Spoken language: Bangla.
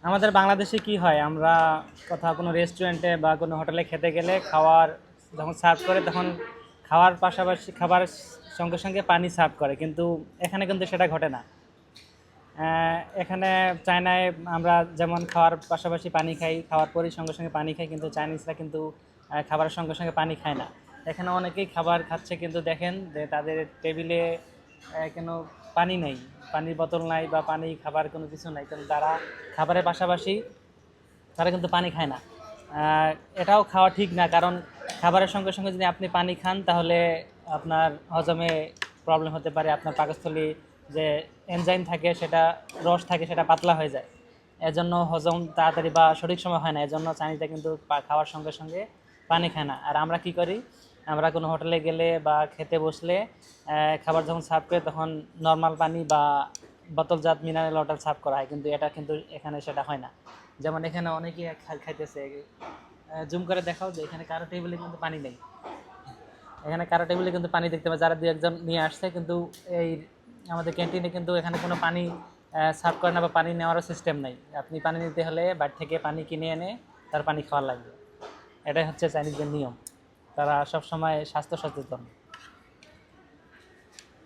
আমাদের বাংলাদেশে কি হয়, আমরা কোথাও কোনো রেস্টুরেন্টে বা কোনো হোটেলে খেতে গেলে খাওয়ার যখন সার্ভ করে তখন খাওয়ার পাশাপাশি খাবার সঙ্গে সঙ্গে পানি সার্ভ করে, কিন্তু এখানে কিন্তু সেটা ঘটে না। এখানে চায়নায় আমরা যেমন খাওয়ার পাশাপাশি পানি খাই, খাওয়ার পরই সঙ্গে সঙ্গে পানি খাই, কিন্তু চাইনিজরা কিন্তু খাবারের সঙ্গে সঙ্গে পানি খায় না। এখানে অনেকেই খাবার খাচ্ছে কিন্তু দেখেন যে তাদের টেবিলে কেন পানি নেই, পানির বোতল নাই বা পানি খাবার কোনো কিছু নাই, কিন্তু তারা খাবারের পাশাপাশি তারা কিন্তু পানি খায় না। এটাও খাওয়া ঠিক না, কারণ খাবারের সঙ্গে সঙ্গে যদি আপনি পানি খান তাহলে আপনার হজমে প্রবলেম হতে পারে, আপনার পাকস্থলী যে এনজাইম থাকে সেটা রস থাকে সেটা পাতলা হয়ে যায়, এজন্য হজম তাড়াতাড়ি বা সঠিক সময় হয় না। এজন্য চাইনিজরা কিন্তু খাওয়ার সঙ্গে সঙ্গে পানি খায় না। আর আমরা কি করি, আমরা কোনো হোটেলে গেলে বা খেতে বসলে খাবার যখন সার্ভ করে তখন নর্মাল পানি বা বোতলজাত মিনারেল ওয়াটার সার্ভ করা হয়, কিন্তু এটা কিন্তু এখানে সেটা হয় না। যেমন এখানে অনেকেই খাইতেছে, জুম করে দেখাও যে এখানে কারো টেবিলে কিন্তু পানি নেই, এখানে কারো টেবিলে কিন্তু পানি দেখতে পাই, যারা দু একজন নিয়ে আসছে, কিন্তু এই আমাদের ক্যান্টিনে কিন্তু এখানে কোনো পানি সার্ভ করে না বা পানি নেওয়ারও সিস্টেম নাই। আপনি পানি নিতে হলে বাড়ি থেকে পানি কিনে এনে তার পানি খাওয়া লাগবে। এটাই হচ্ছে চাইনিজদের নিয়ম, তারা সবসময় স্বাস্থ্য সচেতন।